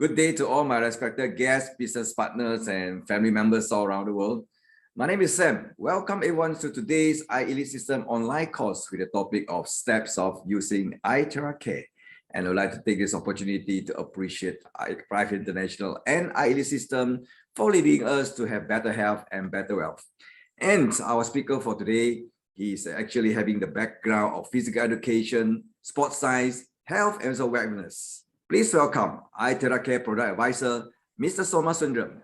Good day to all my respected guests, business partners, and family members all around the world. My name is Sam. Welcome everyone to today's iElite System online course with the topic of steps of using iteracarev. And I'd like to take this opportunity to appreciate iteracarev International and iElite System for leading us to have better health and better wealth. And our speaker for today, he's actually having the background of physical education, sports science, health, and also wellness. Please welcome iteracarev Product Advisor, Mr. Soma Sundram.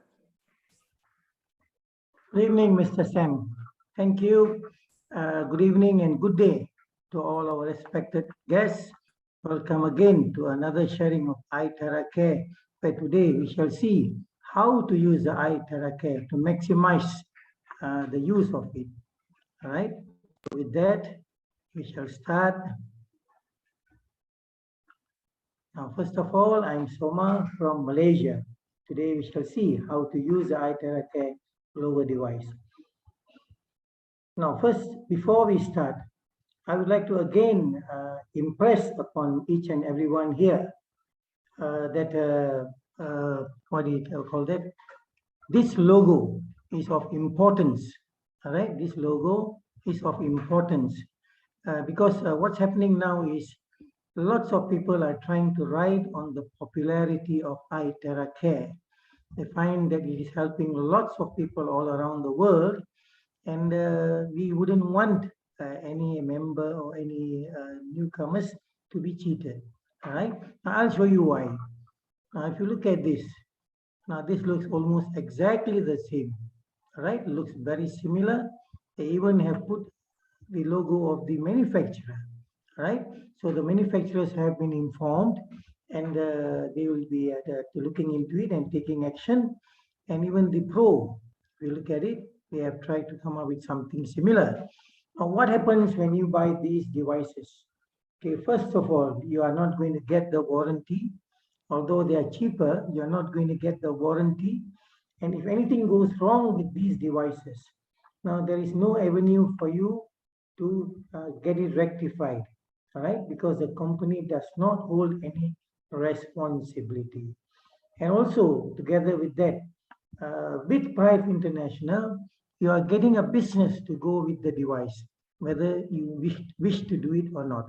Good evening, Mr. Sam. Thank you. Good evening and good day to all our respected guests. Welcome again to another sharing of iteracarev, where today we shall see how to use the iteracarev to maximize the use of it. All right. With that, we shall start. Now, first of all, I'm Soma from Malaysia. Today we shall see how to use the iteracarev logo device. Now, first, before we start, I would like to again impress upon each and everyone here that what do you call that? This logo is of importance. All right, this logo is of importance because what's happening now is lots of people are trying to ride on the popularity of iteracarev. They find that it is helping lots of people all around the world, and we wouldn't want any member or any newcomers to be cheated. All right, now I'll show you why. Now, if you look at this, now this looks almost exactly the same. All right, it looks very similar. They even have put the logo of the manufacturer. Right, so the manufacturers have been informed, and they will be looking into it and taking action. And even the pro, we look at it, they have tried to come up with something similar. Now, what happens when you buy these devices? Okay, first of all, you are not going to get the warranty. Although they are cheaper, you are not going to get the warranty. And if anything goes wrong with these devices, now there is no avenue for you to get it rectified. All right, because the company does not hold any responsibility. And also, together with that, with Prive International, you are getting a business to go with the device, whether you wish to do it or not.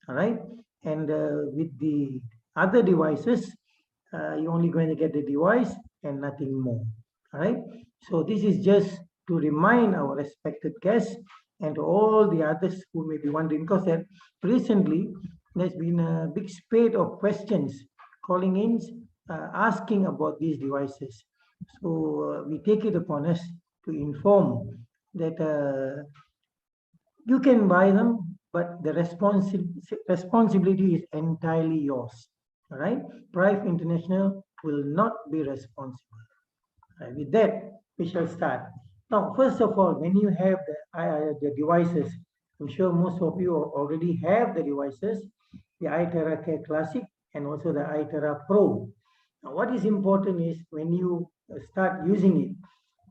All right, and with the other devices, you're only going to get the device and nothing more. All right, so this is just to remind our respected guests and to all the others who may be wondering, because that recently there's been a big spate of questions calling in, asking about these devices. So we take it upon us to inform that you can buy them, but the responsibility is entirely yours. All right, Prive International will not be responsible. All right, with that, we shall start. Now, first of all, when you have the devices, I'm sure most of you already have the devices, the iteracarev Classic and also the itera Pro. Now, what is important is when you start using it,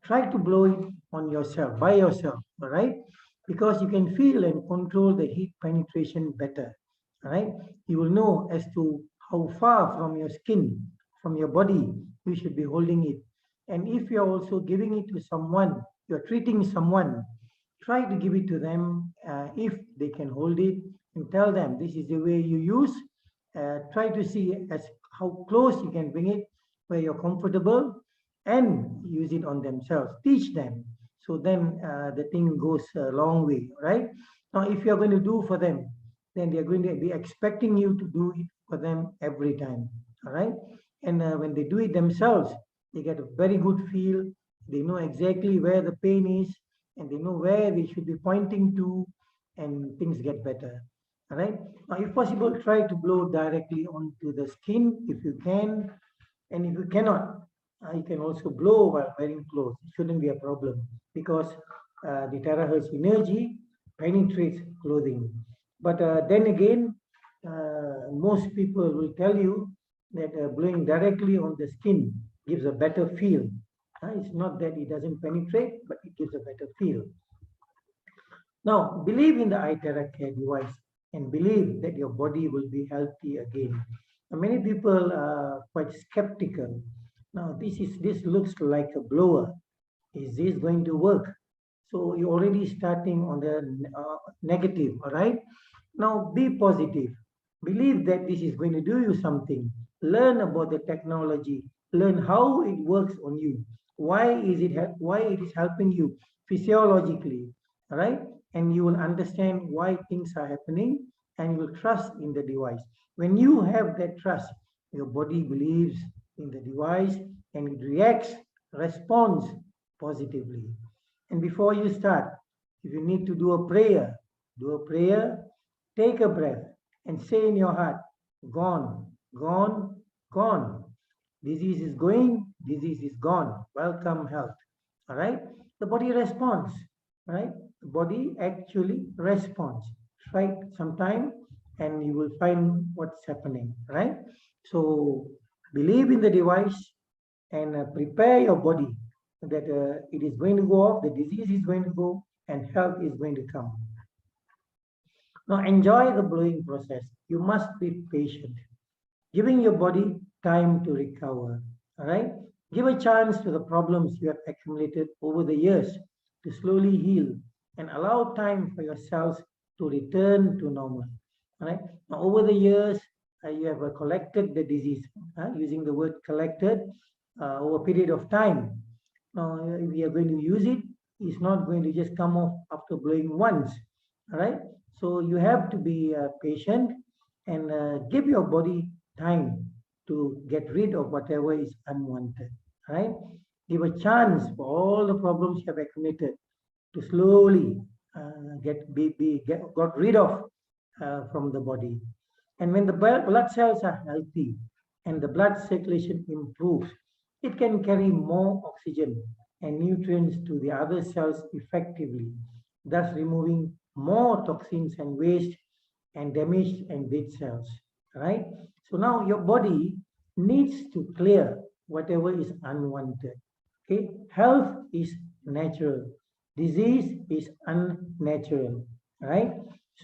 try to blow it on yourself, by yourself, all right? Because you can feel and control the heat penetration better, all right? You will know as to how far from your skin, from your body, you should be holding it. And if you're also giving it to someone, you're treating someone, try to give it to them if they can hold it, and tell them this is the way you use. Try to see as how close you can bring it where you're comfortable, and use it on themselves. Teach them. So then the thing goes a long way, right? Now, if you're going to do for them, then they're going to be expecting you to do it for them every time, all right? And when they do it themselves, they get a very good feel. They know exactly where the pain is, and they know where they should be pointing to, and things get better. All right. Now, if possible, try to blow directly onto the skin if you can. And if you cannot, you can also blow while wearing clothes. It shouldn't be a problem because the terahertz energy penetrates clothing. But then again, most people will tell you that blowing directly on the skin gives a better feel. It's not that it doesn't penetrate, but it gives a better feel. Now, believe in the iteracarev device and believe that your body will be healthy again. Many people are quite skeptical. Now, this looks like a blower. Is this going to work? So you're already starting on the negative, all right? Now be positive. Believe that this is going to do you something. Learn about the technology. Learn how it works on you. Why it is helping you physiologically, all right? And you will understand why things are happening, and you will trust in the device. When you have that trust, your body believes in the device and it reacts, responds positively. And before you start, if you need to do a prayer, take a breath and say in your heart, gone, gone, gone. Disease is going, disease is gone. Welcome health. All right? The body responds, right? The body actually responds. Try it sometime and you will find what's happening, right? So believe in the device and prepare your body that it is going to go off, the disease is going to go, and health is going to come. Now enjoy the blowing process. You must be patient, giving your body time to recover. All right? Give a chance to the problems you have accumulated over the years to slowly heal and allow time for your cells to return to normal. All right? Now, over the years, you have collected the disease, using the word collected over a period of time. Now, if we are going to use it, it's not going to just come off after blowing once. All right? So you have to be patient and give your body time to get rid of whatever is unwanted, right? Give a chance for all the problems you have accumulated to slowly got rid of from the body. And when the blood cells are healthy and the blood circulation improves, it can carry more oxygen and nutrients to the other cells effectively, thus removing more toxins and waste and damaged and dead cells, right? So now your body needs to clear whatever is unwanted. Okay, health is natural, disease is unnatural, right?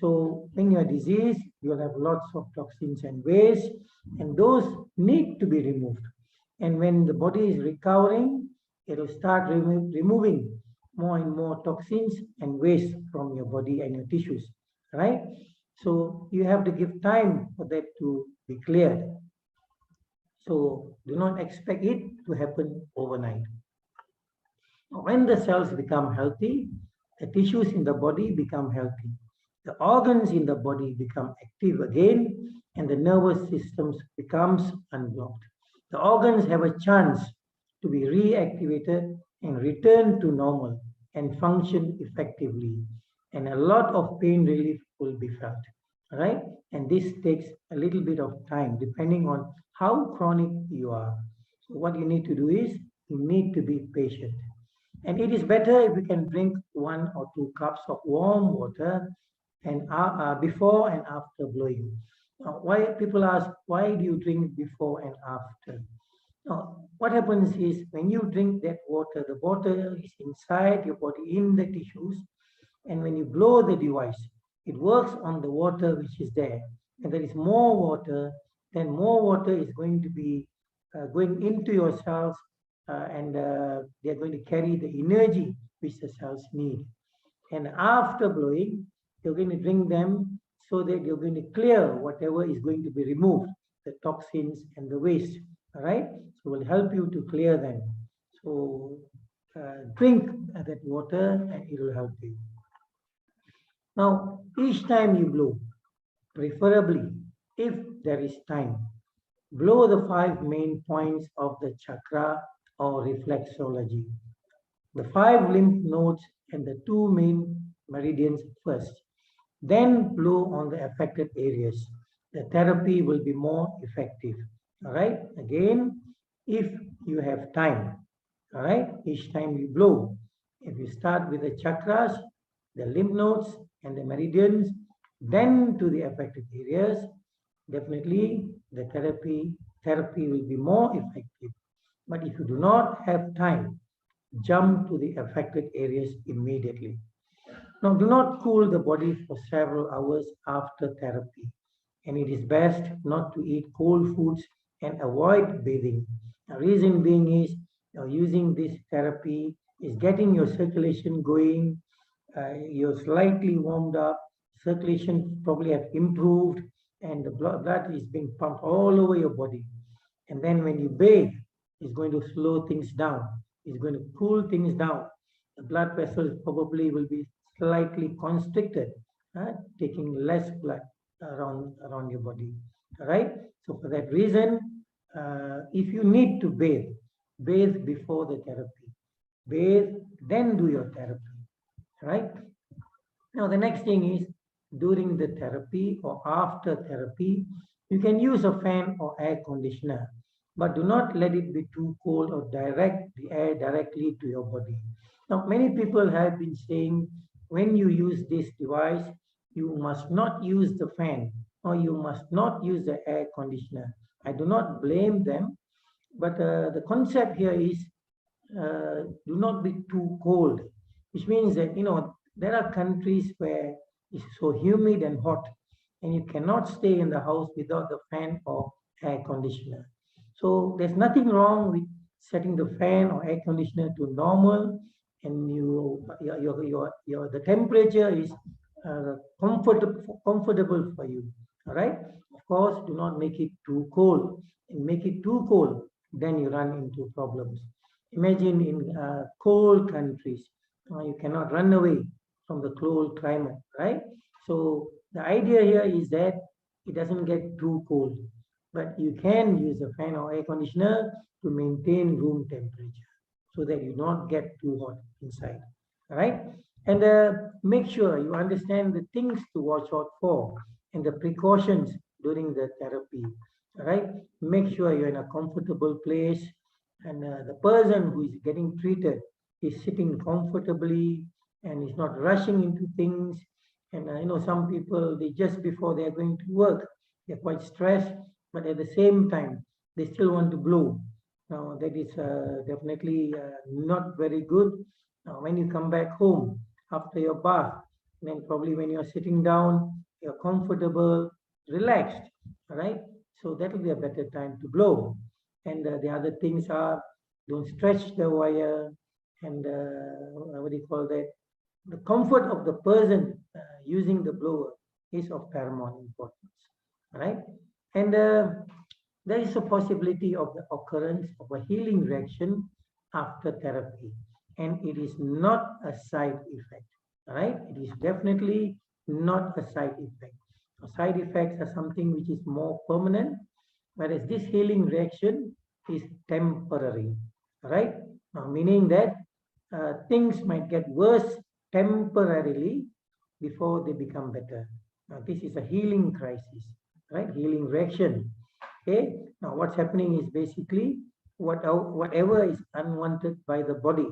So when you are diseased, you'll have lots of toxins and waste, and those need to be removed. And when the body is recovering, it will start removing more and more toxins and waste from your body and your tissues, right? So you have to give time for that to be cleared. So do not expect it to happen overnight. When the cells become healthy, the tissues in the body become healthy. The organs in the body become active again, and the nervous system becomes unblocked. The organs have a chance to be reactivated and return to normal and function effectively. And a lot of pain relief will be felt, right? And this takes a little bit of time depending on how chronic you are. So what you need to do is you need to be patient. And it is better if you can drink 1 or 2 cups of warm water and before and after blowing. Now, why people ask, why do you drink before and after? Now, what happens is when you drink that water, the water is inside your body in the tissues, and when you blow the device, it works on the water which is there. And there is more water, then more water is going to be going into your cells, and they're going to carry the energy which the cells need. And after blowing, you're going to drink them so that you're going to clear whatever is going to be removed, the toxins and the waste. All right? So it will help you to clear them. So drink that water and it will help you. Now, each time you blow, preferably if there is time, blow the 5 main points of the chakra or reflexology. The 5 lymph nodes and the 2 main meridians first. Then blow on the affected areas. The therapy will be more effective. All right. Again, if you have time, all right, each time you blow, if you start with the chakras, the lymph nodes, and the meridians, then to the affected areas, definitely the therapy will be more effective. But if you do not have time, jump to the affected areas immediately. Now, do not cool the body for several hours after therapy. and it is best not to eat cold foods and avoid bathing. The reason being is using this therapy is getting your circulation going, you're slightly warmed up, circulation probably have improved, and the blood is being pumped all over your body. And then when you bathe, it's going to slow things down. It's going to cool things down. The blood vessels probably will be slightly constricted, taking less blood around your body. All right. So for that reason, if you need to bathe, bathe before the therapy. Bathe, then do your therapy. Right. Now the next thing is during the therapy or after therapy, you can use a fan or air conditioner, but do not let it be too cold or direct the air directly to your body. Now, many people have been saying when you use this device, you must not use the fan or you must not use the air conditioner. I do not blame them, but the concept here is do not be too cold, which means that, there are countries where it's so humid and hot, and you cannot stay in the house without the fan or air conditioner. So there's nothing wrong with setting the fan or air conditioner to normal, and the temperature is comfortable for you. All right. Of course, do not make it too cold. And make it too cold, then you run into problems. Imagine in cold countries, you cannot run away from the cold climate, right? So the idea here is that it doesn't get too cold, but you can use a fan or air conditioner to maintain room temperature so that you not get too hot inside, all right? And make sure you understand the things to watch out for and the precautions during the therapy, all right? Make sure you're in a comfortable place, and the person who is getting treated is sitting comfortably and is not rushing into things. And some people, they just before they are going to work, they're quite stressed, but at the same time, they still want to blow. Now that is definitely not very good. Now when you come back home after your bath, then probably when you're sitting down, you're comfortable, relaxed, all right? So that will be a better time to blow. And the other things are, don't stretch the wire, and what do you call that? The comfort of the person using the blower is of paramount importance, right? And there is a possibility of the occurrence of a healing reaction after therapy, and it is not a side effect, right? It is definitely not a side effect. Side effects are something which is more permanent, whereas this healing reaction is temporary, right? Now, meaning that things might get worse temporarily before they become better. Now, this is a healing crisis, right? Healing reaction. Okay. Now, what's happening is basically whatever is unwanted by the body.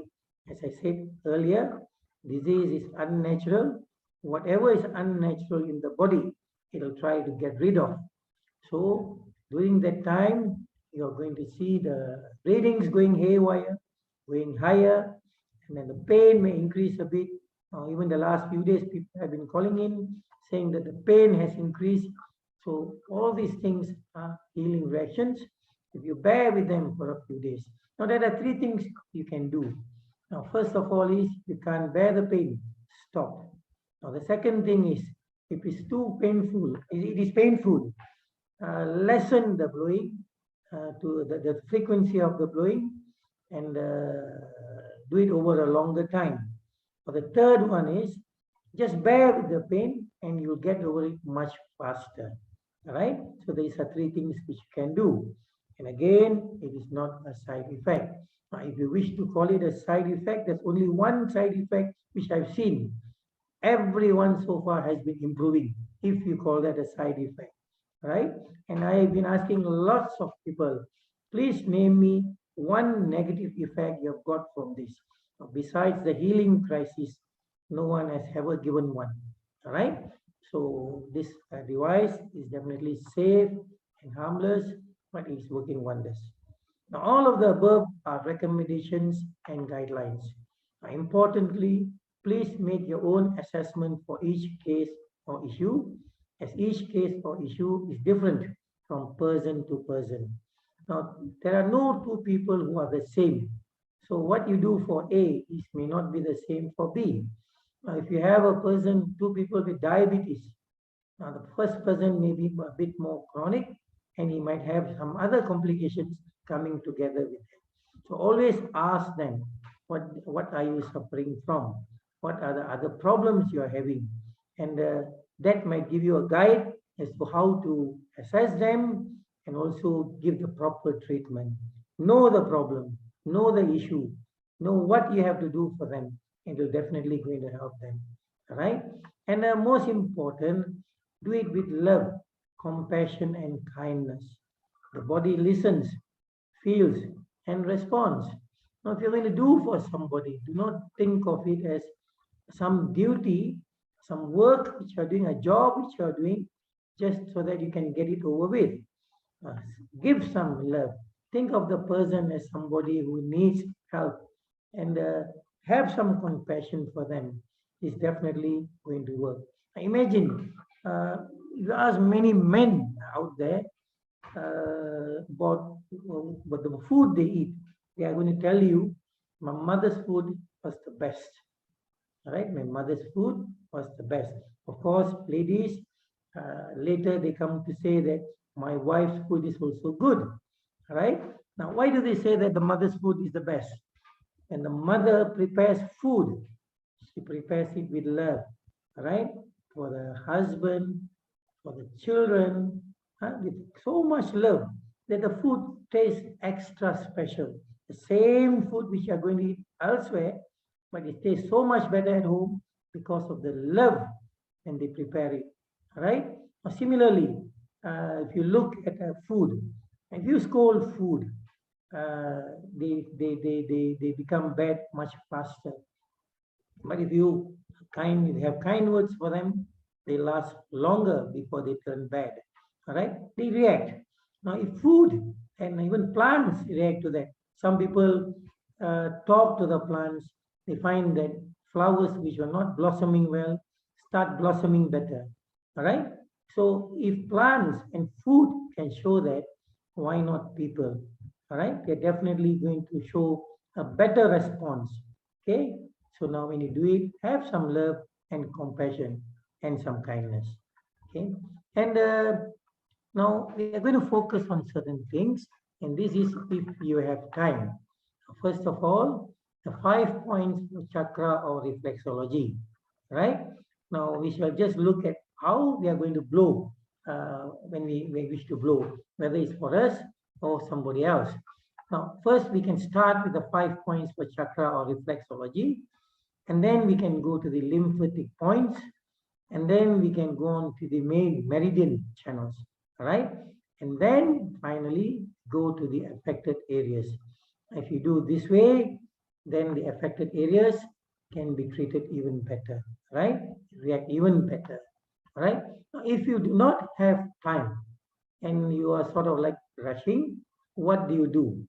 As I said earlier, disease is unnatural. Whatever is unnatural in the body, it'll try to get rid of. So during that time, you're going to see the readings going haywire, going higher, and then the pain may increase a bit. Even the last few days, people have been calling in saying that the pain has increased. So all these things are healing reactions if you bear with them for a few days. Now there are three things you can do. Now first of all is you can't bear the pain, stop. Now the second thing is if it's too painful, it is painful, lessen the blowing to the frequency of the blowing, and do it over a longer time. Or the third one is just bear with the pain and you'll get over it much faster. All right. So these are three things which you can do. And again, it is not a side effect. Now, if you wish to call it a side effect, there's only one side effect which I've seen. Everyone so far has been improving, if you call that a side effect, right? And I have been asking lots of people, please name me one negative effect you've got from this. Besides the healing crisis, no one has ever given one, all right? So this device is definitely safe and harmless, but it's working wonders. Now, all of the above are recommendations and guidelines. Now, importantly, please make your own assessment for each case or issue. as each case or issue is different from person to person. Now, there are no two people who are the same. So what you do for A is may not be the same for B. Now, if you have a person, two people with diabetes, now the first person may be a bit more chronic and he might have some other complications coming together with him. So always ask them, what are you suffering from? What are the other problems you are having? And that might give you a guide as to how to assess them and also give the proper treatment. Know the problem, know the issue, know what you have to do for them, and you're definitely going to help them. All right? And most important, do it with love, compassion, and kindness. The body listens, feels, and responds. Now, if you're going to do for somebody, do not think of it as some duty, some work which you are doing, a job which you are doing, just so that you can get it over with. Uh, give some love. Think of the person as somebody who needs help and have some compassion for them. Is definitely going to work. Imagine you ask many men out there about what the food they eat. They are going to tell you, my mother's food was the best. All right, my mother's food was the best. Of course, ladies, later they come to say that my wife's food is also good. All right. Now, why do they say that the mother's food is the best? And the mother prepares food, she prepares it with love, all right, for the husband, for the children, with so much love that the food tastes extra special. The same food which you are going to eat elsewhere, but it tastes so much better at home because of the love when they prepare it. All right. Now, similarly, if you look at food, if you scold food, they become bad much faster. But if you have kind words for them, they last longer before they turn bad. All right, they react. Now, if food and even plants react to that, some people talk to the plants. They find that flowers which are not blossoming well start blossoming better. All right. So, if plants and food can show that, why not people? All right, they're definitely going to show a better response. Okay. So now when you do it, have some love and compassion and some kindness. Okay. And now we are going to focus on certain things. And this is if you have time. First of all, the 5 points of chakra or reflexology. Right. Now we shall just look at how we are going to blow when we wish to blow, whether it's for us or somebody else. Now, first we can start with the 5 points for chakra or reflexology. And then we can go to the lymphatic points, and then we can go on to the main meridian channels, all right? And then finally go to the affected areas. If you do this way, then the affected areas can be treated even better, right? React even better, all right? Now, if you do not have time and you are sort of like rushing, what do?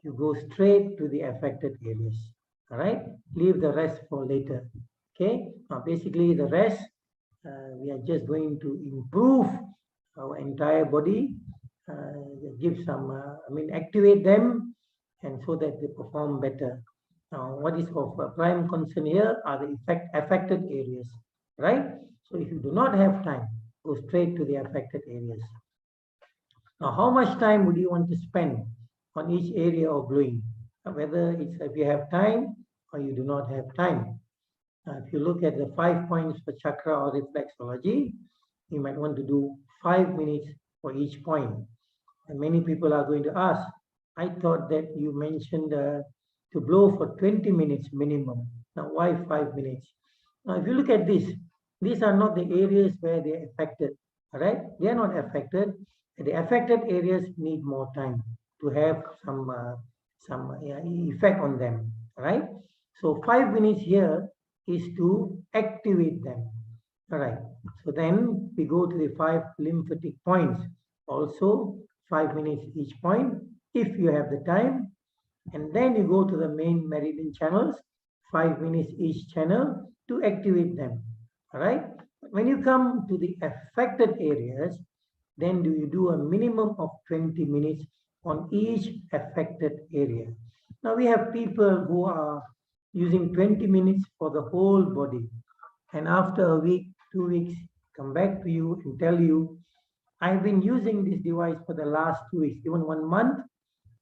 You go straight to the affected areas. All right, leave the rest for later. Okay, now basically the rest we are just going to improve our entire body, give some, activate them, and so that they perform better. Now, what is of prime concern here are the affected areas, right? So if you do not have time, go straight to the affected areas. Now, how much time would you want to spend on each area of blowing? Whether it's if you have time or you do not have time. If you look at the 5 points for chakra or reflexology, you might want to do 5 minutes for each point. And many people are going to ask, I thought that you mentioned to blow for 20 minutes minimum. Now, why 5 minutes? Now, if you look at this, these are not the areas where they're affected, all right? They are not affected. The affected areas need more time to have some effect on them, right? So 5 minutes here is to activate them, all right? So then we go to the 5 lymphatic points, also 5 minutes each point, if you have the time. And then you go to the main meridian channels, 5 minutes each channel to activate them, all right? When you come to the affected areas, then do you do a minimum of 20 minutes on each affected area. Now we have people who are using 20 minutes for the whole body, and after a week, 2 weeks, come back to you and tell you, I've been using this device for the last 2 weeks, even 1 month,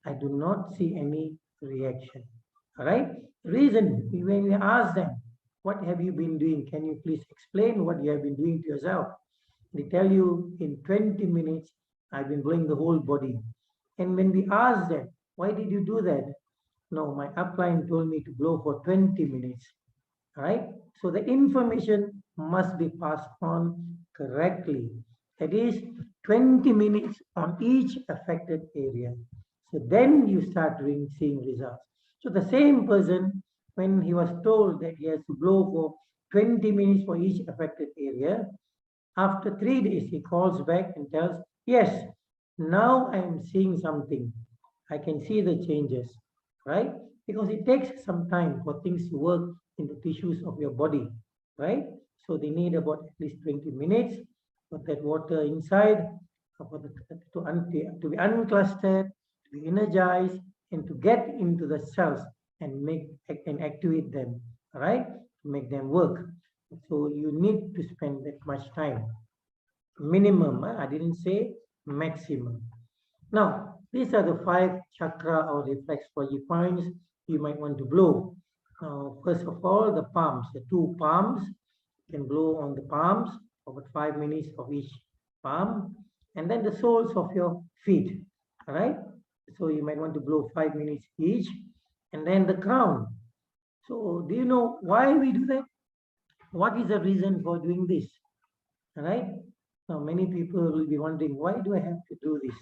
I do not see any reaction. All right. Reason, when we ask them, what have you been doing? Can you please explain what you have been doing to yourself? They tell you in 20 minutes, I've been blowing the whole body. And when we ask them, why did you do that? No, my upline told me to blow for 20 minutes. All right. So the information must be passed on correctly. That is 20 minutes on each affected area. So then you start seeing results. So the same person, when he was told that he has to blow for 20 minutes for each affected area, after 3 days, he calls back and tells, yes, now I am seeing something. I can see the changes, right? Because it takes some time for things to work in the tissues of your body, right? So they need about at least 20 minutes for that water inside, to be unclustered, to be energized, and to get into the cells and activate them, right? To make them work. So you need to spend that much time. Minimum, I didn't say maximum. Now, these are the 5 chakra or reflexology points you might want to blow. First of all, the palms, the 2 palms. You can blow on the palms for about 5 minutes of each palm. And then the soles of your feet, all right? So you might want to blow 5 minutes each. And then the crown. So do you know why we do that? What is the reason for doing this? All right? Now, many people will be wondering, why do I have to do this?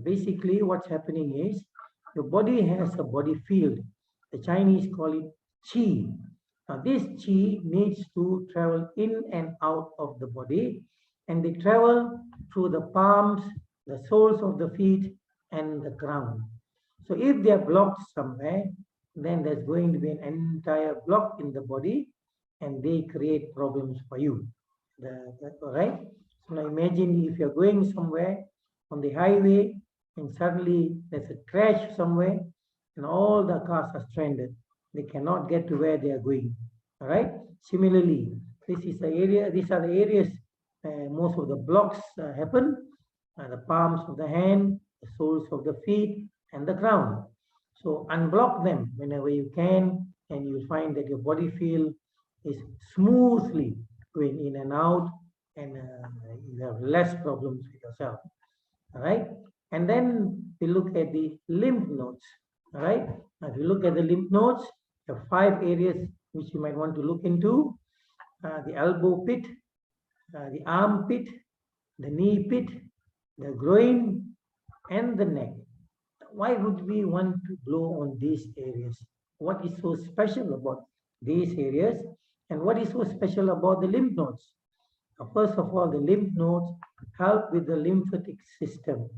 Basically, what's happening is your body has a body field. The Chinese call it qi. Now, this qi needs to travel in and out of the body, and they travel through the palms, the soles of the feet, and the crown. So, if they are blocked somewhere, then there's going to be an entire block in the body, and they create problems for you. Right? So now imagine if you're going somewhere on the highway and suddenly there's a crash somewhere and all the cars are stranded. They cannot get to where they are going. All right. Similarly, these are the areas most of the blocks happen. The palms of the hand, the soles of the feet, and the crown. So unblock them whenever you can, and you'll find that your body field is smoothly going in and out, and you have less problems with yourself. All right. And then we look at the lymph nodes. All right. Now, if you look at the lymph nodes, there are 5 areas which you might want to look into: the elbow pit, the arm pit, the knee pit, the groin, and the neck. Why would we want to blow on these areas? What is so special about these areas? And what is so special about the lymph nodes? First of all, the lymph nodes help with the lymphatic system.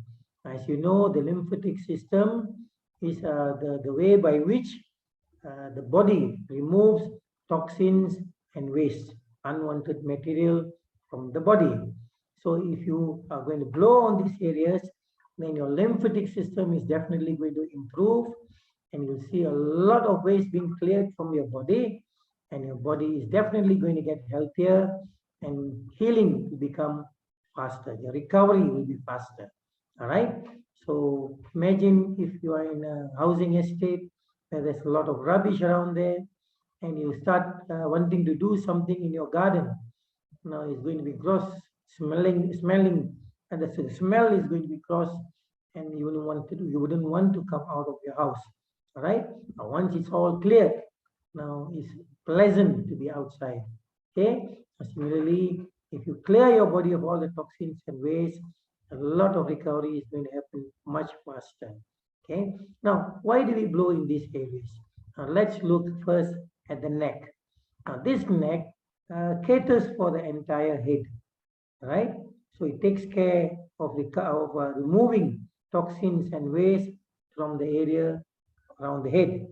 As you know, the lymphatic system is the way by which the body removes toxins and waste, unwanted material from the body. So if you are going to blow on these areas, then your lymphatic system is definitely going to improve, and you'll see a lot of waste being cleared from your body, and your body is definitely going to get healthier, and healing will become faster. Your recovery will be faster. All right. So imagine if you are in a housing estate where there's a lot of rubbish around there, and you start wanting to do something in your garden. Now it's going to be gross, smelling, and the smell is going to be gross, and you wouldn't want to come out of your house. All right. Now once it's all clear, now it's pleasant to be outside. Okay. Similarly, if you clear your body of all the toxins and waste, a lot of recovery is going to happen much faster. Okay. Now, why do we blow in these areas? Now, let's look first at the neck. Now, this neck caters for the entire head, right? So it takes care of removing toxins and waste from the area around the head.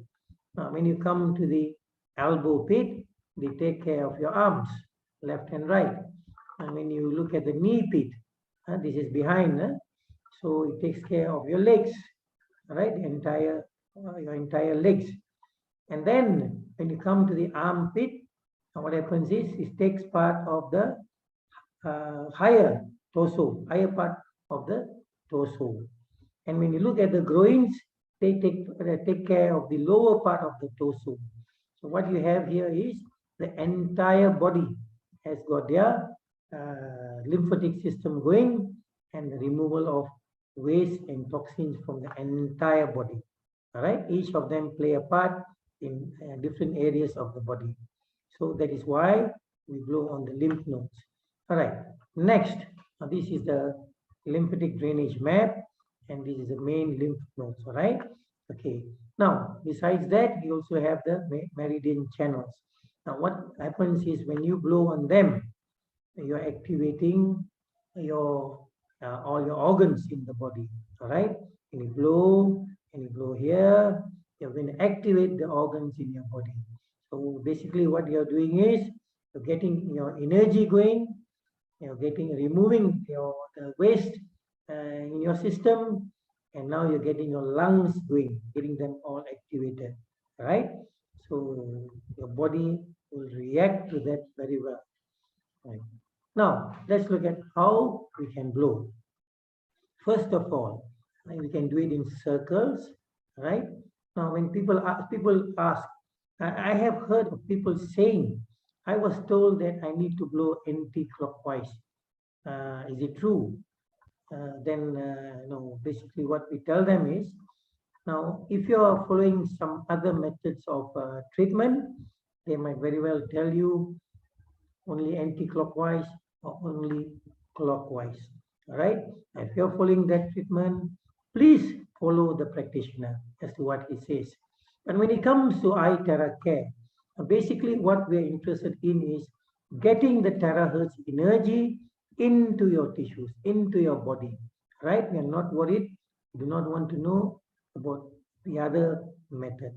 Now, when you come to the elbow pit, they take care of your arms. left and right. And when you look at the knee pit, this is behind, so it takes care of your legs, right? Your entire legs. And then when you come to the armpit, what happens is it takes part of the higher part of the torso. And when you look at the groins, they take care of the lower part of the torso. So what you have here is the entire body has got their lymphatic system going, and the removal of waste and toxins from the entire body. All right, each of them play a part in different areas of the body. So that is why we blow on the lymph nodes. All right, next, this is the lymphatic drainage map, and this is the main lymph nodes. All right, okay. Now, besides that, we also have the meridian channels. Now, what happens is when you blow on them, you're activating your all your organs in the body. All right, and you blow here, you're going to activate the organs in your body. So basically what you're doing is you're getting your energy going, you're removing the waste in your system, and now you're getting your lungs going, getting them all activated. Right, so your body will react to that very well. Right. Now let's look at how we can blow. First of all, we can do it in circles, right? Now, when people ask, I have heard of people saying, I was told that I need to blow anti-clockwise. Is it true? Then, no, basically what we tell them is, now, if you are following some other methods of treatment, they might very well tell you only anti-clockwise or only clockwise. All right. If you're following that treatment, please follow the practitioner as to what he says. And when it comes to iteracarev, basically what we're interested in is getting the terahertz energy into your tissues, into your body. Right? We are not worried. We do not want to know about the other method.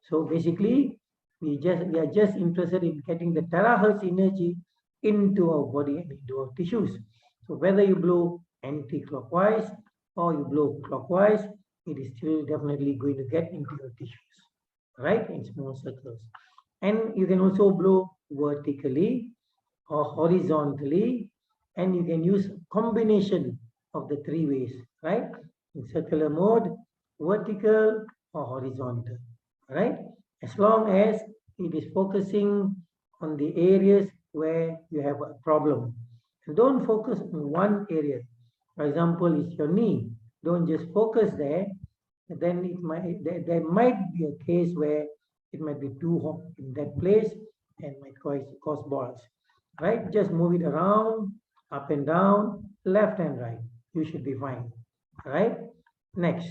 So basically, we are just interested in getting the terahertz energy into our body and into our tissues. So whether you blow anti-clockwise or you blow clockwise, it is still definitely going to get into your tissues, right? In small circles. And you can also blow vertically or horizontally, and you can use combination of the three ways, right? In circular mode, vertical or horizontal, right? As long as it is focusing on the areas where you have a problem. And don't focus on one area. For example, it's your knee. Don't just focus there. Then there might be a case where it might be too hot in that place and might cause balls. Right? Just move it around, up and down, left and right. You should be fine. Right? Next,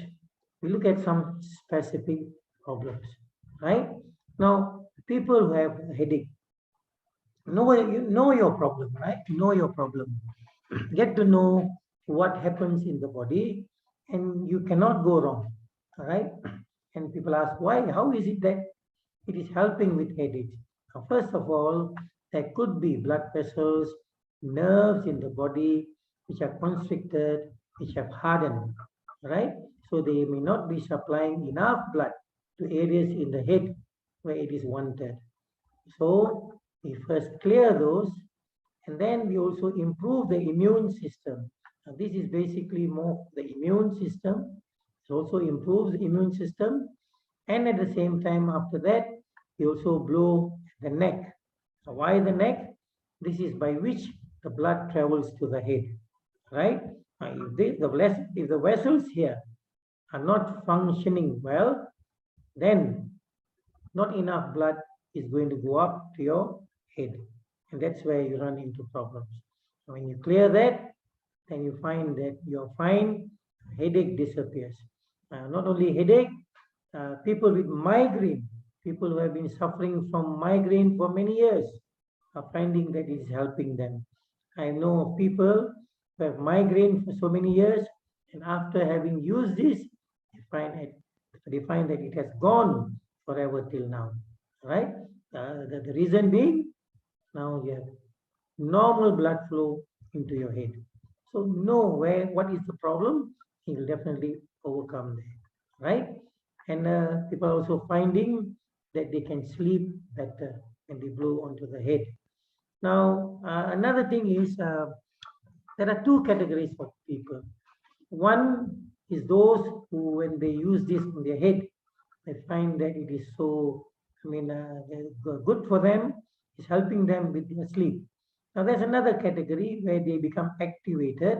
we look at some specific problems. Right? Now, people who have a headache, you know your problem, right? Know your problem. Get to know what happens in the body, and you cannot go wrong. All right. And people ask why? How is it that it is helping with headache? Now, first of all, there could be blood vessels, nerves in the body which are constricted, which have hardened. Right. So they may not be supplying enough blood to areas in the head where it is wanted. So we first clear those, and then we also improve the immune system. And this is basically more the immune system. It also improves the immune system. And at the same time, after that, we also blow the neck. So why the neck? This is by which the blood travels to the head, right? If the vessels here are not functioning well, then not enough blood is going to go up to your head. And that's where you run into problems. When you clear that, then you find that you're fine, headache disappears. Not only headache, people with migraine, people who have been suffering from migraine for many years are finding that it's helping them. I know of people who have migraine for so many years, and after having used this, they find that it has gone forever till now, right? The reason being, now you have normal blood flow into your head. So know what is the problem, he will definitely overcome that, right? And people are also finding that they can sleep better when they blow onto the head. Now, another thing is there are two categories of people. One is those who, when they use this on their head, they find that it is so, good for them. It's helping them with their sleep. Now, there's another category where they become activated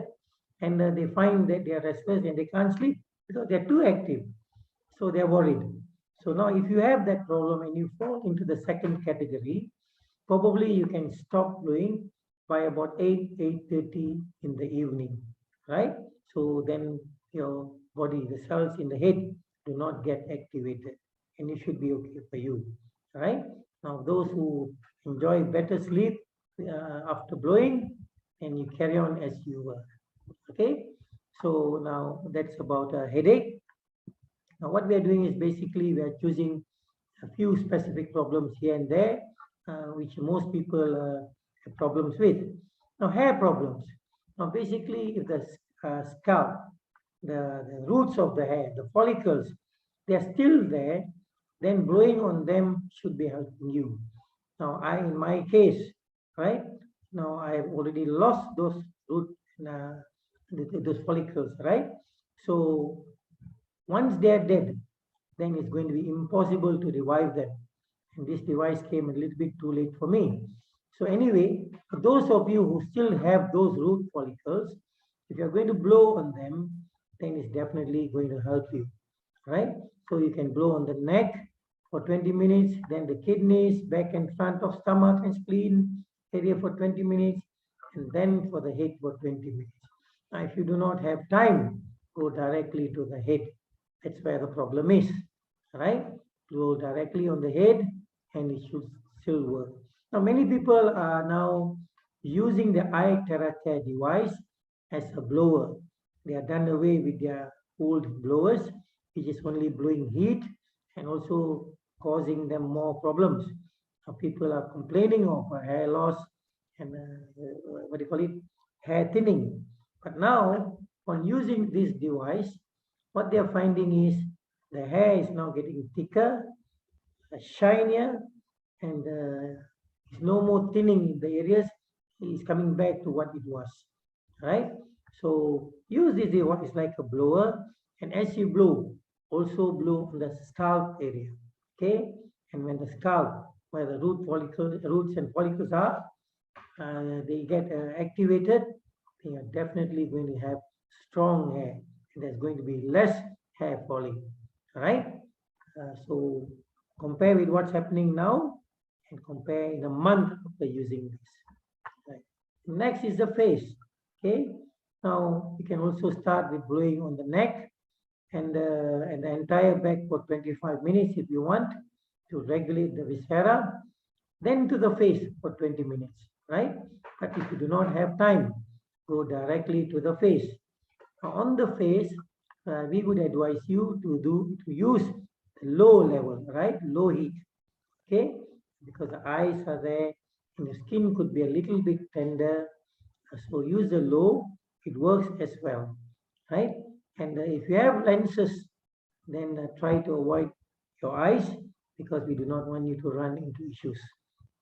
and they find that they are restless and they can't sleep because they're too active. So they're worried. So now, if you have that problem and you fall into the second category, probably you can stop blowing by about 8:30 in the evening, right? So then your body, the cells in the head do not get activated and it should be okay for you, right? Now, those who enjoy better sleep after blowing, and you carry on as you were, okay? So now that's about a headache. Now, what we are doing is basically we are choosing a few specific problems here and there, which most people have problems with. Now, hair problems. Now, basically, if the scalp, the roots of the hair, the follicles, they are still there, then blowing on them should be helping you. Now, in my case, right, now I have already lost those root, those follicles, right? So once they are dead, then it's going to be impossible to revive them. And this device came a little bit too late for me. So anyway, for those of you who still have those root follicles, if you're going to blow on them, then it's definitely going to help you, right? So you can blow on the neck for 20 minutes, then the kidneys, back and front of stomach and spleen area for 20 minutes, and then for the head for 20 minutes. Now, if you do not have time, go directly to the head. That's where the problem is, right? Blow directly on the head and it should still work. Now, many people are now using the iteracarev device as a blower. They are done away with their old blowers, which is only blowing heat and also causing them more problems. Now, people are complaining of hair loss and what do you call it, hair thinning. But now, on using this device, what they are finding is the hair is now getting thicker, shinier, and it's no more thinning in the areas. It's coming back to what it was, right? So use this device like a blower, and as you blow, also blow on the scalp area, okay? And when the scalp, where the roots and follicles are, they get activated, they are definitely going to have strong hair. And there's going to be less hair falling, right? So compare with what's happening now and compare in a month after using this. Right. Next is the face. Okay. Now you can also start with blowing on the neck and the entire back for 25 minutes if you want to regulate the viscera. Then to the face for 20 minutes, right? But if you do not have time, go directly to the face. Now on the face, we would advise you to use low level, right? Low heat, okay? Because the eyes are there and the skin could be a little bit tender. So use the low, it works as well, right? And if you have lenses, then try to avoid your eyes because we do not want you to run into issues,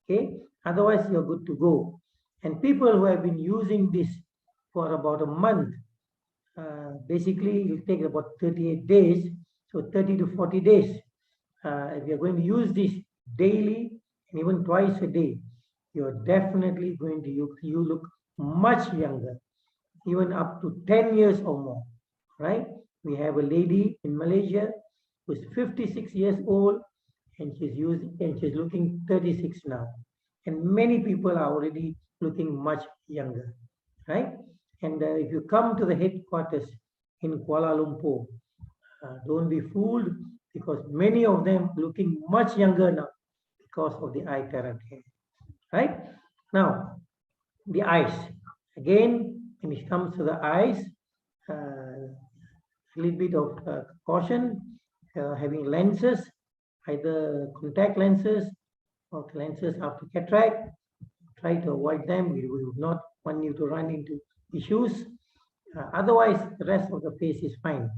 okay? Otherwise, you're good to go. And people who have been using this for about a month, basically it will take about 38 days, so 30 to 40 days. If you're going to use this daily and even twice a day, you're definitely going to you look much younger, even up to 10 years or more, right? We have a lady in Malaysia who's 56 years old and she's looking 36 now. And many people are already looking much younger, right? And if you come to the headquarters in Kuala Lumpur, don't be fooled because many of them looking much younger now because of the iteracarev, right? Now, the eyes. Again, when it comes to the eyes, a little bit of caution, having lenses, either contact lenses or lenses after cataract, try to avoid them. We would not want you to run into issues. Otherwise, the rest of the face is fine.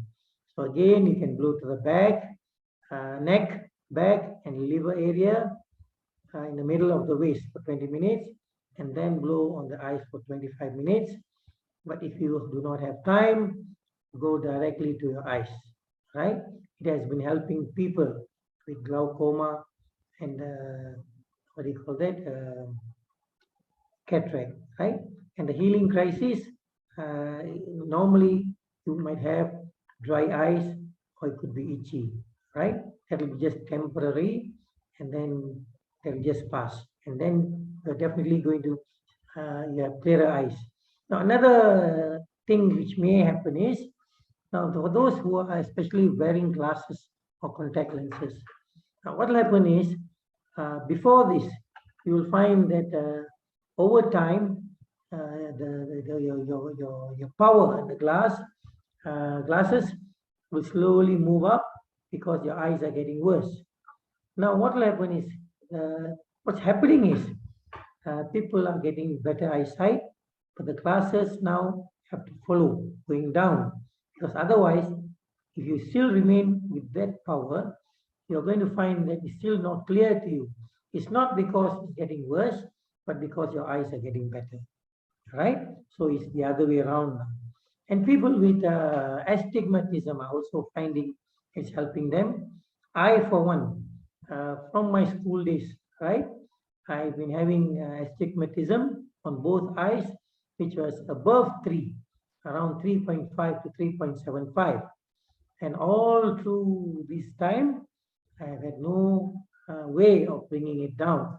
So again, you can blow to the back, neck, back, and liver area in the middle of the waist for 20 minutes, and then blow on the eyes for 25 minutes. But if you do not have time, go directly to your eyes, right? It has been helping people with glaucoma and what do you call that? Cataract, right? And the healing crisis, normally you might have dry eyes or it could be itchy, right? That will be just temporary and then they will just pass. And then you're definitely going to you have clearer eyes. Now, another thing which may happen is, now for those who are especially wearing glasses or contact lenses, now what will happen is, before this, you will find that over time, your power in the glasses will slowly move up because your eyes are getting worse. Now, what will happen is, what's happening is, people are getting better eyesight, but the glasses now have to follow going down, because otherwise, if you still remain with that power, you're going to find that it's still not clear to you. It's not because it's getting worse, but because your eyes are getting better, right? So it's the other way around now. And people with astigmatism are also finding it's helping them. I, for one, from my school days, right? I've been having astigmatism on both eyes, which was above 3, around 3.5 to 3.75. And all through this time, I have had no way of bringing it down.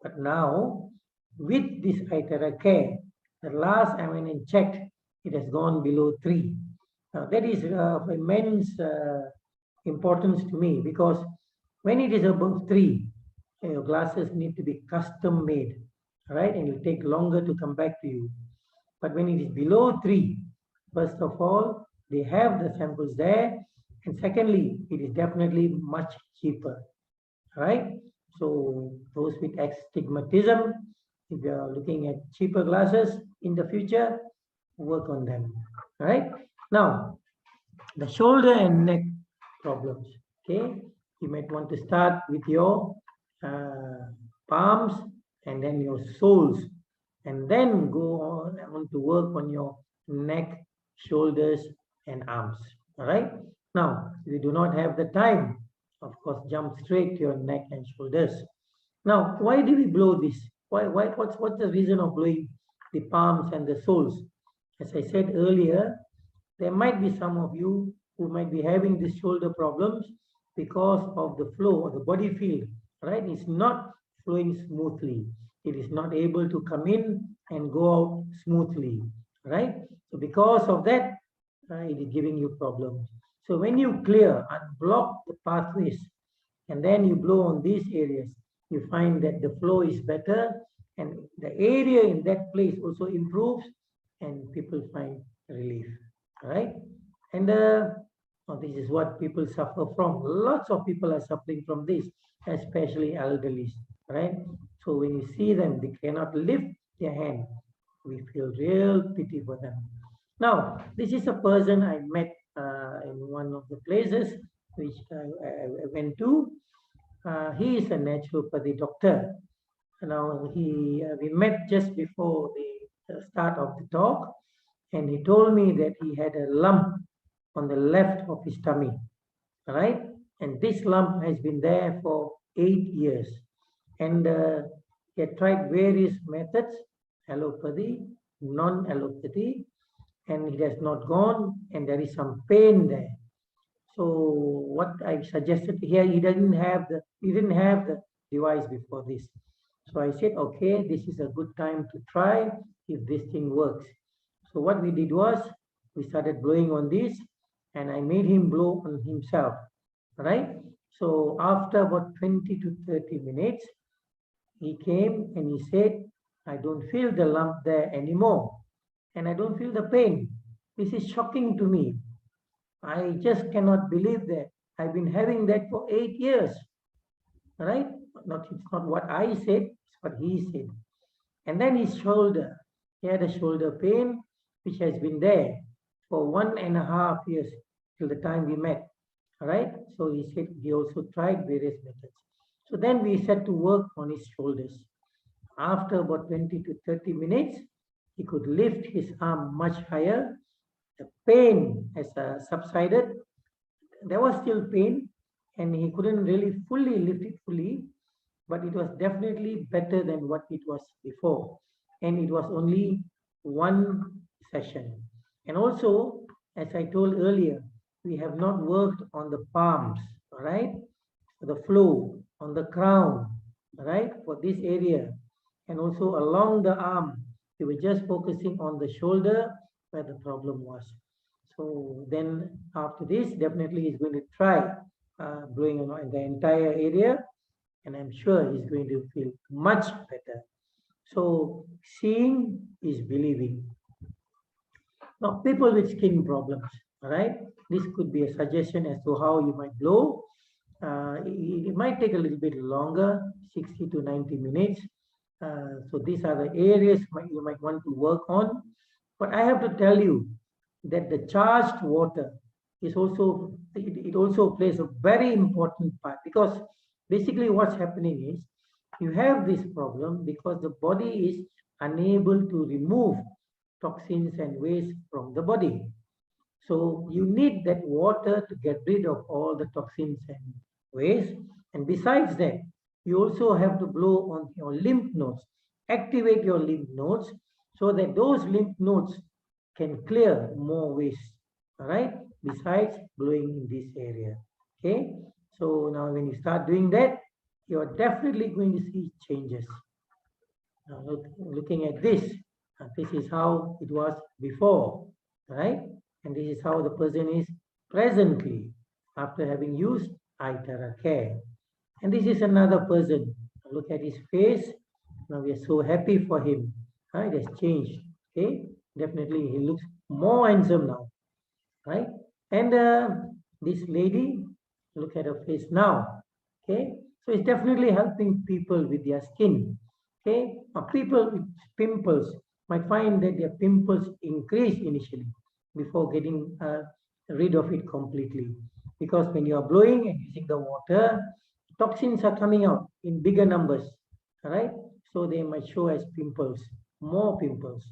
But now, with this iteracarev, the last I went and checked, it has gone below 3. Now, that is of immense importance to me, because when it is above 3, your glasses need to be custom made, right? And it will take longer to come back to you. But when it is below 3, first of all, they have the samples there. And secondly, it is definitely much cheaper, right? So those with astigmatism, if you are looking at cheaper glasses in the future, work on them, right? Now, the shoulder and neck problems, okay? You might want to start with your palms and then your soles, and then go on to work on your neck, shoulders, and arms, all right? Now, if you do not have the time, of course, jump straight to your neck and shoulders. Now, why do we blow this? What's the reason of blowing the palms and the soles? As I said earlier, there might be some of you who might be having these shoulder problems because of the flow or the body field, right? It's not flowing smoothly. It is not able to come in and go out smoothly, right? So because of that, it is giving you problems. So when you clear and block the pathways, and then you blow on these areas, you find that the flow is better and the area in that place also improves and people find relief, right? And this is what people suffer from. Lots of people are suffering from this, especially elderly, right? So when you see them, they cannot lift their hand. We feel real pity for them. Now, this is a person I met in one of the places which I went to. He is a naturopathy doctor. Now, we met just before the start of the talk, and he told me that he had a lump on the left of his tummy, right? And this lump has been there for 8 years. And he had tried various methods, allopathy, non-allopathy, and it has not gone, and there is some pain there. So what I suggested here, he didn't have the device before this. So I said, okay, this is a good time to try if this thing works. So what we did was, we started blowing on this, and I made him blow on himself, right? So after about 20 to 30 minutes, he came and he said, I don't feel the lump there anymore, and I don't feel the pain. This is shocking to me. I just cannot believe that. I've been having that for 8 years, right? It's not what I said, it's what he said. And then his shoulder, he had a shoulder pain, which has been there for 1.5 years till the time we met. All right. So he said he also tried various methods. So then we set to work on his shoulders. After about 20 to 30 minutes, he could lift his arm much higher. The pain has subsided. There was still pain, and he couldn't really fully lift it fully, but it was definitely better than what it was before. And it was only one session. And also, as I told earlier, we have not worked on the palms, all right? The flow, on the crown, all right, for this area. And also along the arm, we were just focusing on the shoulder where the problem was. So then after this, definitely he's going to try blowing on the entire area, and I'm sure he's going to feel much better. So seeing is believing. Now, people with skin problems, all right, this could be a suggestion as to how you might blow. It might take a little bit longer, 60 to 90 minutes. So these are the areas you might want to work on. But I have to tell you that the charged water is also, it also plays a very important part, because basically what's happening is you have this problem because the body is unable to remove toxins and waste from the body. So you need that water to get rid of all the toxins and waste. And besides that, you also have to blow on your lymph nodes, activate your lymph nodes so that those lymph nodes can clear more waste, all right, besides blowing in this area. Okay, so now when you start doing that, you're definitely going to see changes. Now looking at this, this is how it was before, right? And this is how the person is presently after having used iteracarev. And this is another person. Look at his face. Now we are so happy for him. It has changed. Okay, definitely he looks more handsome now, right? And this lady, look at her face now. Okay, so it's definitely helping people with their skin. Okay, people with pimples might find that their pimples increase initially before getting rid of it completely. Because when you are blowing and using the water, toxins are coming out in bigger numbers, all right? So they might show as pimples, more pimples.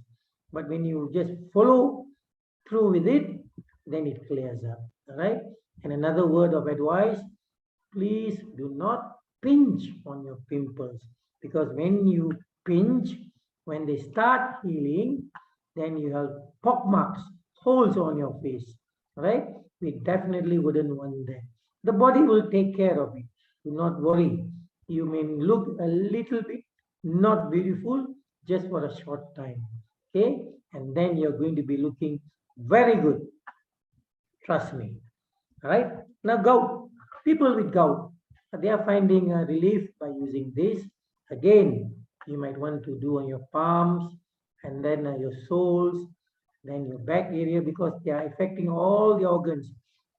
But when you just follow through with it, then it clears up, all right? And another word of advice, please do not pinch on your pimples, because when you pinch, when they start healing, then you have pock marks, holes on your face, right? We definitely wouldn't want that. The body will take care of it. Do not worry. You may look a little bit not beautiful just for a short time, okay? And then you're going to be looking very good. Trust me. All right? Now, gout. People with gout, they are finding a relief by using this. Again, you might want to do on your palms and then your soles, then your back area, because they are affecting all the organs.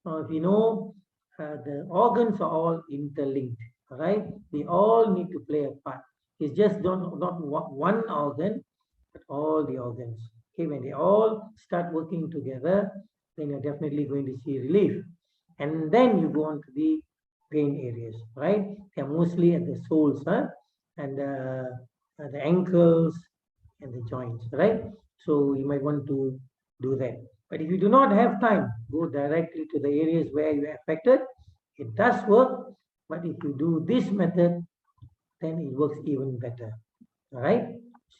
Now, if you know, the organs are all interlinked, all right? They all need to play a part. It's just not one organ, but all the organs. Okay, when they all start working together, then you're definitely going to see relief. And then you go on to the pain areas, right? They're mostly at the soles, and the ankles and the joints, right? So you might want to do that. But if you do not have time, go directly to the areas where you are affected. It does work, but if you do this method, then it works even better. All right?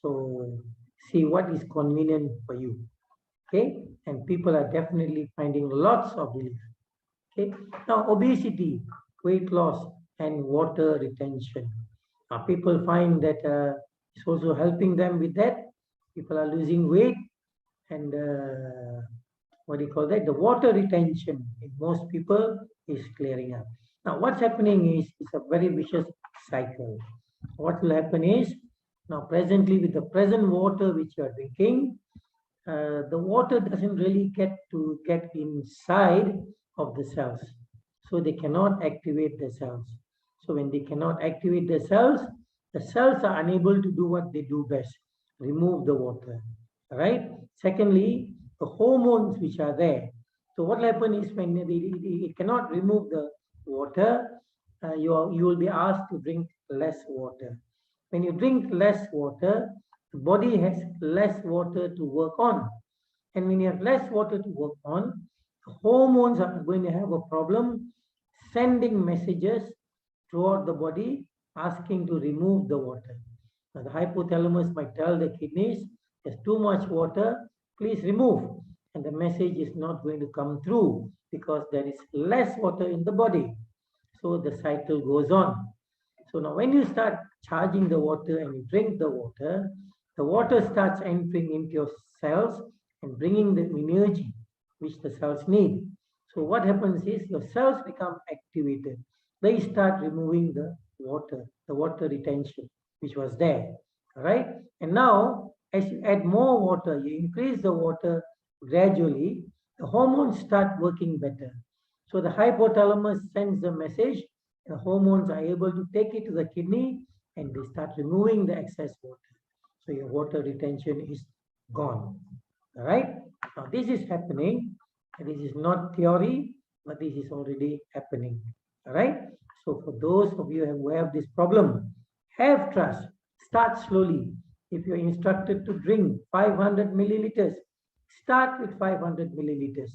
So see what is convenient for you. Okay? And people are definitely finding lots of relief. Okay? Now, obesity, weight loss, and water retention. People find that it's also helping them with that. People are losing weight, and what do you call that? The water retention in most people is clearing up. Now, what's happening is it's a very vicious cycle. What will happen is, now presently with the present water which you are drinking, the water doesn't really get inside of the cells. So they cannot activate the cells. So when they cannot activate the cells are unable to do what they do best, remove the water, right? Secondly, the hormones which are there. So what will happen is when it cannot remove the water, you will be asked to drink less water. When you drink less water, the body has less water to work on. And when you have less water to work on, the hormones are going to have a problem sending messages throughout the body asking to remove the water. Now, the hypothalamus might tell the kidneys, there's too much water, please remove. And the message is not going to come through because there is less water in the body. So the cycle goes on. So now when you start charging the water and you drink the water starts entering into your cells and bringing the energy which the cells need. So what happens is your cells become activated. They start removing the water retention which was there. All right. And now as you add more water, you increase the water gradually, the hormones start working better. So the hypothalamus sends a message, the hormones are able to take it to the kidney and they start removing the excess water. So your water retention is gone. All right. Now this is happening. This is not theory, but this is already happening. All right. So for those of you who have this problem, have trust. Start slowly. If you're instructed to drink 500 milliliters, start with 500 milliliters.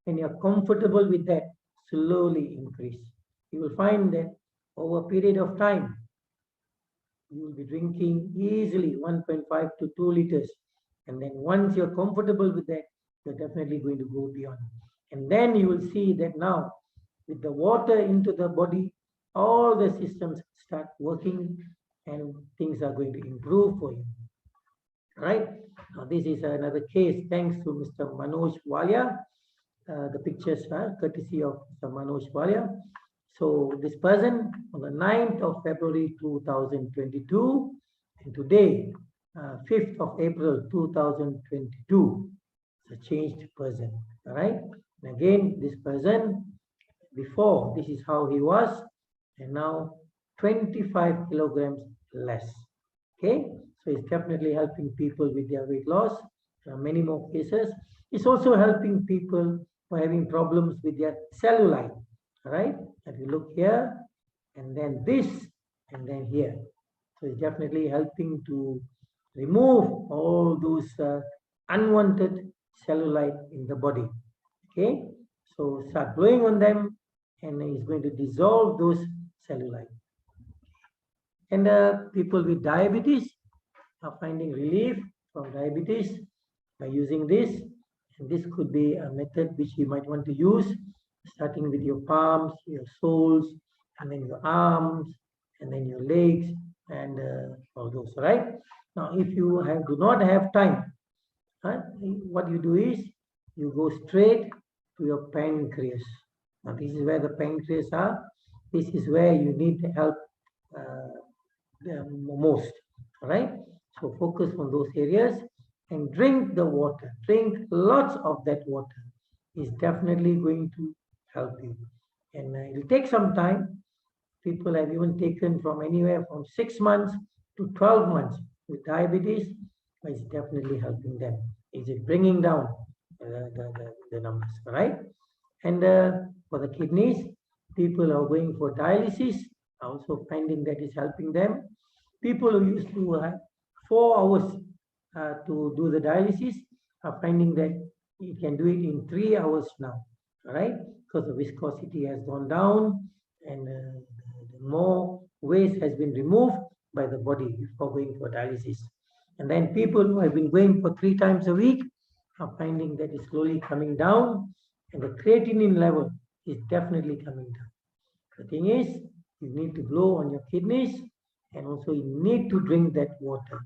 When you're comfortable with that, slowly increase. You will find that over a period of time, you will be drinking easily 1.5 to 2 liters. And then once you're comfortable with that, you're definitely going to go beyond. And then you will see that now, with the water into the body, all the systems start working and things are going to improve for you. Right? Now, this is another case thanks to Mr. Manoj Walia. The pictures are courtesy of Mr. Manoj Walia. So this person on the 9th of February 2022 and today 5th of April 2022 is a changed person. All right. And again, this person before, this is how he was, and now 25 kilograms less. Okay. So it's definitely helping people with their weight loss. There are many more cases. It's also helping people who are having problems with their cellulite. All right. If you look here, and then this, and then here. So it's definitely helping to remove all those unwanted cellulite in the body. Okay. So start blowing on them, and it's going to dissolve those cellulite. And people with diabetes are finding relief from diabetes by using this. And this could be a method which you might want to use, starting with your palms, your soles, and then your arms, and then your legs, and all those, right? Now, if you do not have time, what you do is you go straight to your pancreas. Now, this is where the pancreas are. This is where you need help most, right? So focus on those areas and drink the water. Drink lots of that water. Is definitely going to help you. And it will take some time. People have even taken from anywhere from 6 months to 12 months with diabetes, but it's definitely helping them. Is it bringing down the numbers, right? And for the kidneys, people are going for dialysis, also finding that is helping them. People who used to have 4 hours to do the dialysis are finding that you can do it in 3 hours now, right? Because the viscosity has gone down and more waste has been removed by the body before going for dialysis. And then people who have been going for 3 times a week are finding that it's slowly coming down and the creatinine level is definitely coming down. The thing is, you need to blow on your kidneys and also you need to drink that water,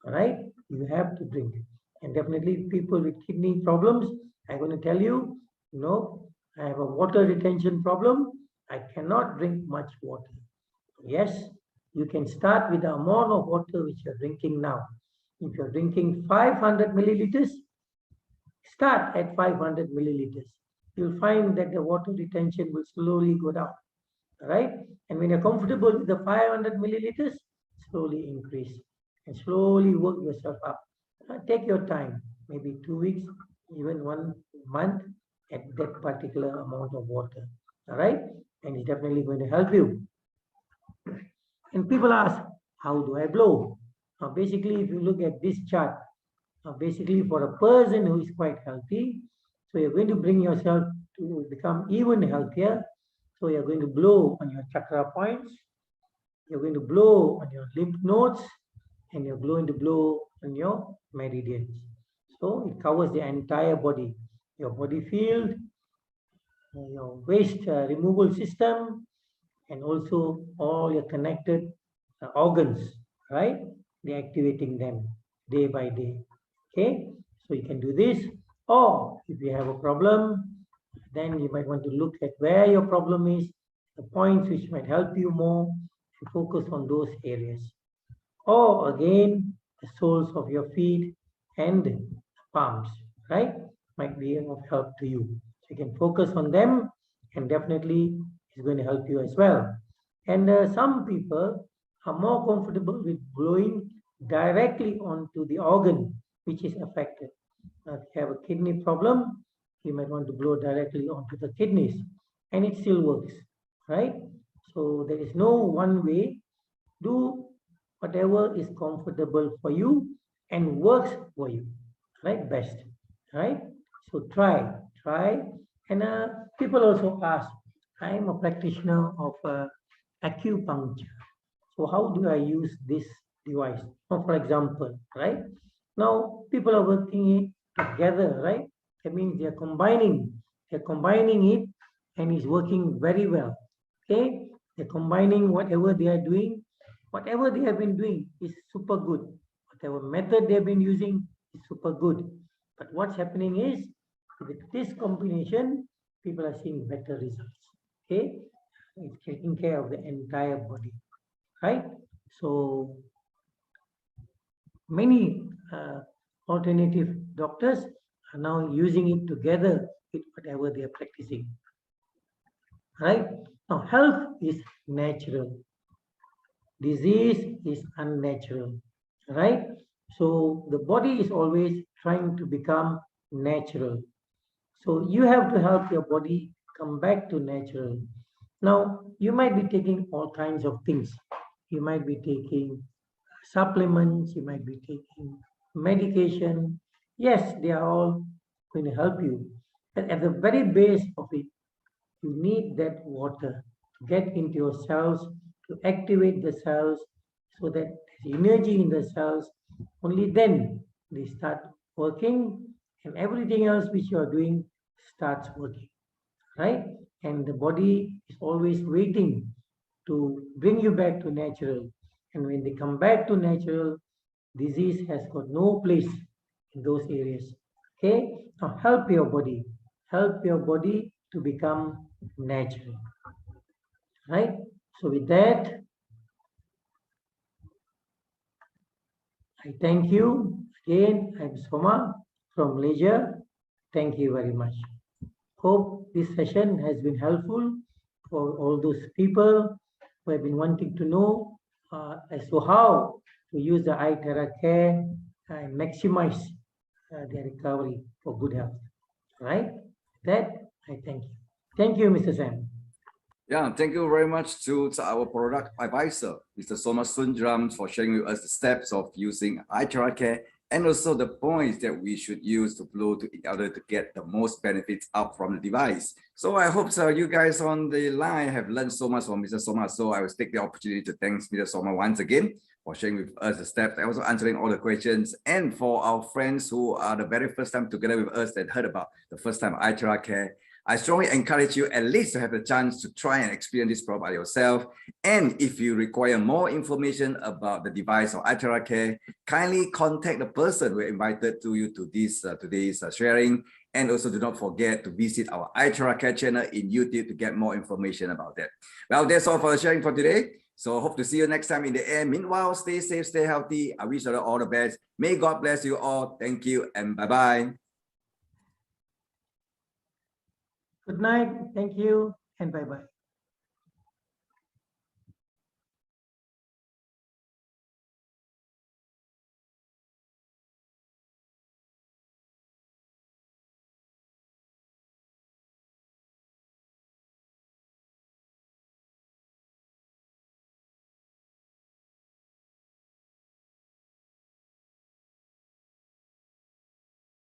all right? You have to drink it. And definitely people with kidney problems, I'm going to tell you, I have a water retention problem. I cannot drink much water. Yes, you can start with the amount of water which you're drinking now. If you're drinking 500 milliliters, start at 500 milliliters. You'll find that the water retention will slowly go down, right? And when you're comfortable with the 500 milliliters, slowly increase. and slowly work yourself up. Take your time, maybe 2 weeks, even 1 month at that particular amount of water. All right, and it's definitely going to help you. And people ask, how do I blow? Now, basically, if you look at this chart, basically for a person who is quite healthy, so you're going to bring yourself to become even healthier. So you're going to blow on your chakra points, you're going to blow on your lymph nodes, and you're going to blow on your meridians. So it covers the entire body, your body field, your waste removal system, and also all your connected organs, right? Deactivating them day by day. Okay, so you can do this, or if you have a problem, then you might want to look at where your problem is, the points which might help you more, and focus on those areas. Or again, the soles of your feet and the palms, right, might be of help to you. So you can focus on them, and definitely it's going to help you as well. And some people are more comfortable with blowing directly onto the organ which is affected. If you have a kidney problem, you might want to blow directly onto the kidneys, and it still works, right? So there is no one way. Do whatever is comfortable for you and works for you, right? Best, right? So try. And people also ask, I am a practitioner of acupuncture. So how do I use this device? Now, for example, right? Now people are working it together, right? That means they're combining it, and it's working very well. Okay, they're combining whatever they are doing, whatever they have been doing is super good. Whatever method they've been using is super good. But what's happening is, with this combination, people are seeing better results. Okay, it's taking care of the entire body, right? So many alternative doctors are now using it together with whatever they are practicing, right? Now, health is natural, disease is unnatural, right? So the body is always trying to become natural. So you have to help your body come back to natural. Now, you might be taking all kinds of things. You might be taking supplements, you might be taking medication. Yes, they are all going to help you. But at the very base of it, you need that water to get into your cells, to activate the cells so that there's energy in the cells. Only then they start working, and everything else which you are doing starts working, right? And the body is always waiting to bring you back to natural. And when they come back to natural, disease has got no place in those areas. Okay, now help your body to become natural, right? So with that, I thank you again. I'm Soma from Malaysia. Thank you very much. Hope this session has been helpful for all those people who have been wanting to know as to how to use the iteracarev and maximize their recovery for good health. Right? That I thank you. Thank you, Mr. Sam. Yeah, thank you very much to our product advisor, Mr. Soma Sundram, for sharing with us the steps of using iteracarev and also the points that we should use to blow to each other to get the most benefits out from the device. So I hope you guys on the line have learned so much from Mr. Soma. So I will take the opportunity to thank Mr. Soma once again for sharing with us the steps and also answering all the questions. And for our friends who are the very first time together with us that heard about the first time iteracarev, I strongly encourage you at least to have the chance to try and experience this product by yourself. And if you require more information about the device or iteracarev, kindly contact the person who invited to you to this today's sharing. And also do not forget to visit our iteracarev channel in YouTube to get more information about that. Well, that's all for the sharing for today. So hope to see you next time in the air. Meanwhile, stay safe, stay healthy. I wish you all the best. May God bless you all. Thank you and bye-bye. Good night. Thank you and bye-bye.